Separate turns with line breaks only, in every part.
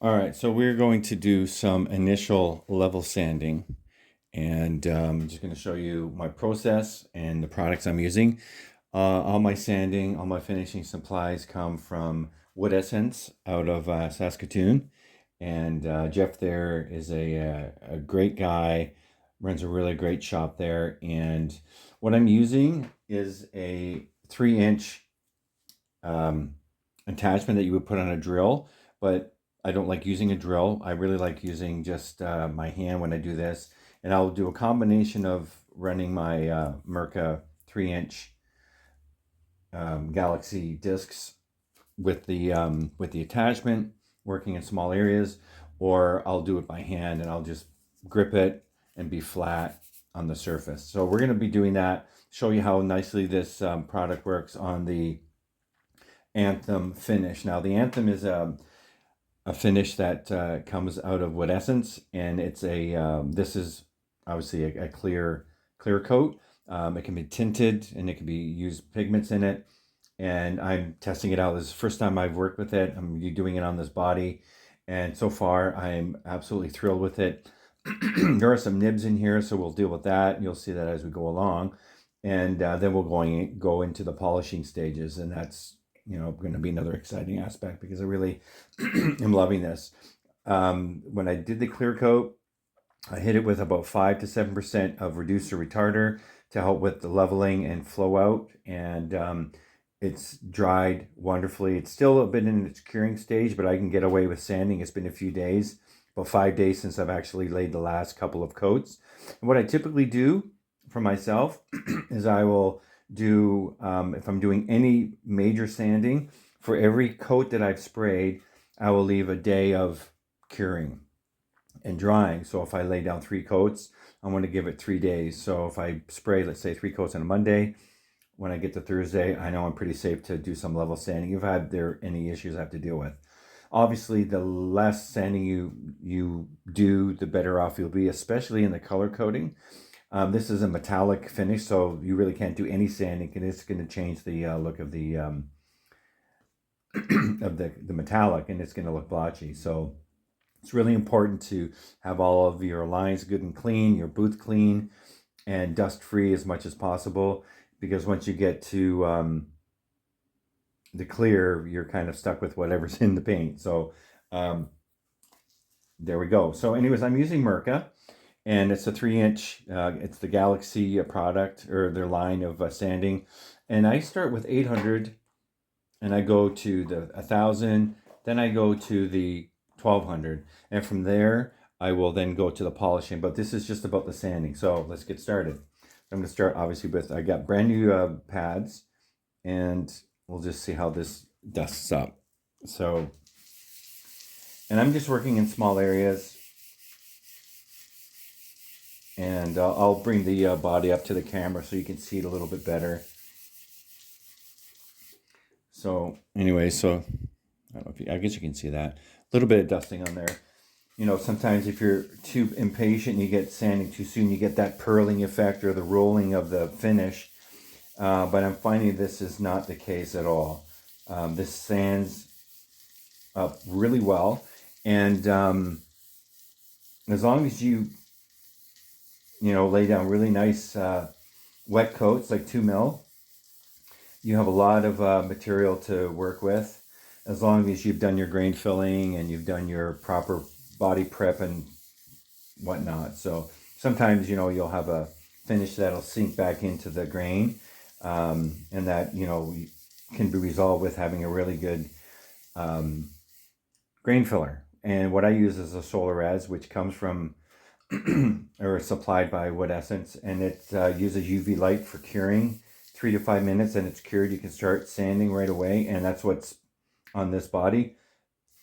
All right, so we're going to do some initial level sanding, and I'm just going to show you my process and the products I'm using. All my sanding, all my finishing supplies come from Wood Essence out of Saskatoon, and Jeff there is a great guy, runs a really great shop there, and what I'm using is a 3-inch um, attachment that you would put on a drill, but I don't like using a drill. I really like using just my hand when I do this. And I'll do a combination of running my Mirka 3-inch Galaxy discs with the attachment, working in small areas, or I'll do it by hand and I'll just grip it and be flat on the surface. So we're going to be doing that. Show you how nicely this product works on the Anthem finish. Now the Anthem is a finish that comes out of Wood Essence, and it's this is obviously a clear coat. It can be tinted, and it can be used pigments in it. And I'm testing it out. This is the first time I've worked with it. I'm doing it on this body, and so far I'm absolutely thrilled with it. There are some nibs in here, so we'll deal with that. And you'll see that as we go along, and then we'll go into the polishing stages, and that's going to be another exciting aspect because I really am loving this. When I did the clear coat, I hit it with about 5 to 7% of reducer retarder to help with the leveling and flow out, and it's dried wonderfully. It's still a bit in its curing stage, but I can get away with sanding. It's been a few days, about 5 days since I've actually laid the last couple of coats. And what I typically do for myself is I will do, if I'm doing any major sanding, for every coat that I've sprayed, I will leave a day of curing and drying. So if I lay down 3 coats, I want to give it 3 days. So if I spray, let's say 3 coats on a Monday, when I get to Thursday, I know I'm pretty safe to do some level sanding if I have any issues I have to deal with. Obviously, the less sanding you do, the better off you'll be, especially in the color coding. This is a metallic finish, so you really can't do any sanding, and it's going to change the look of the of the metallic, and it's going to look blotchy. So it's really important to have all of your lines good and clean, your booth clean, and dust free as much as possible. Because once you get to the clear, you're kind of stuck with whatever's in the paint. So there we go. So anyways, I'm using Mirka, and it's a 3-inch. It's the Galaxy product, or their line of sanding. And I start with 800, and I go to the 1000, then I go to the 1200. And from there, I will then go to the polishing. But this is just about the sanding. So let's get started. I'm going to start obviously with, I got brand new pads, and we'll just see how this dusts up. So, and I'm just working in small areas, and I'll bring the body up to the camera so you can see it a little bit better. So anyway, so I don't know if I guess you can see that. A little bit of dusting on there. Sometimes if you're too impatient, you get sanding too soon, you get that pearling effect or the rolling of the finish. But I'm finding this is not the case at all. This sands up really well. And as long as you lay down really nice wet coats, like 2 mil, you have a lot of material to work with. As long as you've done your grain filling and you've done your proper body prep and whatnot. So sometimes, you'll have a finish that'll sink back into the grain, and that, can be resolved with having a really good grain filler. And what I use is a Solarez, which comes from or is supplied by Wood Essence, and it uses UV light for curing, 3 to 5 minutes, and it's cured. You can start sanding right away, and that's what's on this body.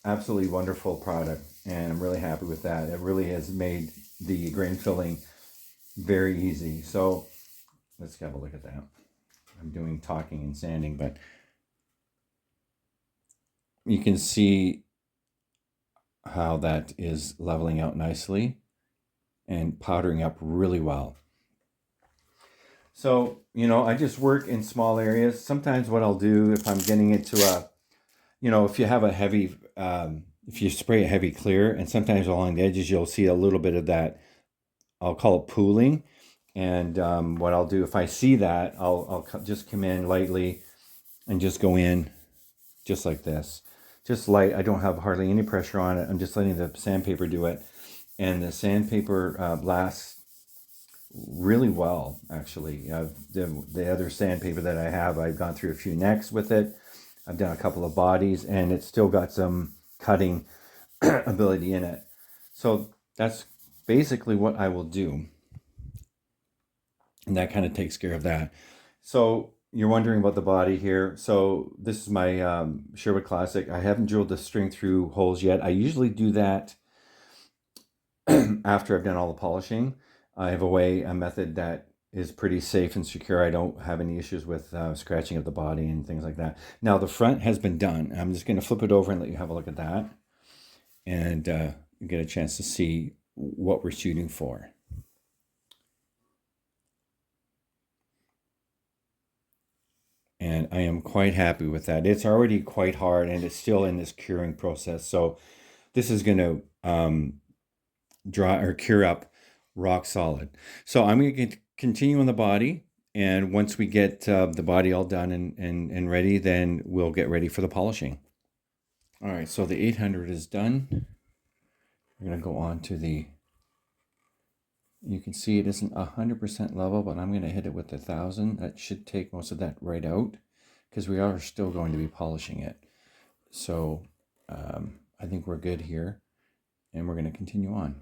Absolutely wonderful product, and I'm really happy with that. It really has made the grain filling very easy. So let's have a look at that. I'm doing talking and sanding, but you can see how that is leveling out nicely and powdering up really well. So, I just work in small areas. Sometimes what I'll do if I'm getting into if you have a heavy if you spray a heavy clear, and sometimes along the edges, you'll see a little bit of that, I'll call it pooling. And what I'll do, if I see that, I'll just come in lightly and just go in just like this. Just light. I don't have hardly any pressure on it. I'm just letting the sandpaper do it. And the sandpaper lasts really well, actually. The other sandpaper that I have, I've gone through a few necks with it. I've done a couple of bodies, and it's still got some cutting ability in it. So that's basically what I will do. And that kind of takes care of that. So you're wondering about the body here. So this is my Sherwood Classic. I haven't drilled the string through holes yet. I usually do that after I've done all the polishing. I have a method that is pretty safe and secure. I don't have any issues with scratching of the body and things like that. Now the front has been done. I'm just going to flip it over and let you have a look at that. And you get a chance to see what we're shooting for. And I am quite happy with that. It's already quite hard, and it's still in this curing process. So this is going to dry or cure up rock solid. So I'm going to continue on the body. And once we get the body all done and ready, then we'll get ready for the polishing. All right, so the 800 is done. We're going to go on to the, you can see it isn't 100% level, but I'm going to hit it with 1,000. That should take most of that right out, because we are still going to be polishing it. So I think we're good here, and we're going to continue on.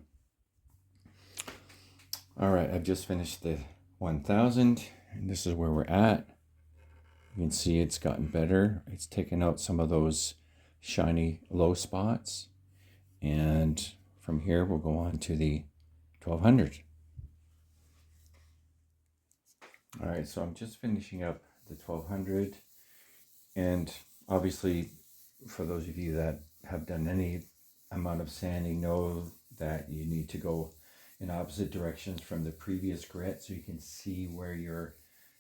All right, I've just finished the 1,000, and this is where we're at. You can see it's gotten better. It's taken out some of those shiny low spots. And from here, we'll go on to the 1,200. All right, so I'm just finishing up the 1,200. And obviously, for those of you that have done any amount of sanding, know that you need to go in opposite directions from the previous grit so you can see where you're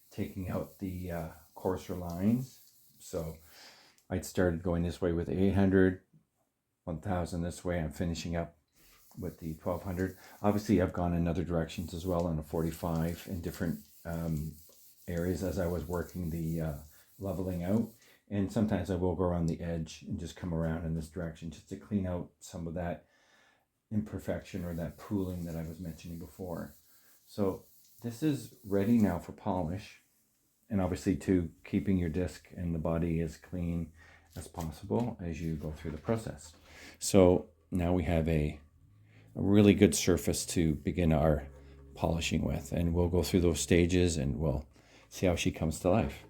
taking out the coarser lines. So I started going this way with 800, 1,000 this way. I'm finishing up with the 1,200. Obviously, I've gone in other directions as well on a 45 in different areas as I was working the leveling out. And sometimes I will go around the edge and just come around in this direction just to clean out some of that imperfection or that pooling that I was mentioning before. So this is ready now for polish, and obviously to keeping your disc and the body as clean as possible as you go through the process. So now we have a really good surface to begin our polishing with, and we'll go through those stages and we'll see how she comes to life.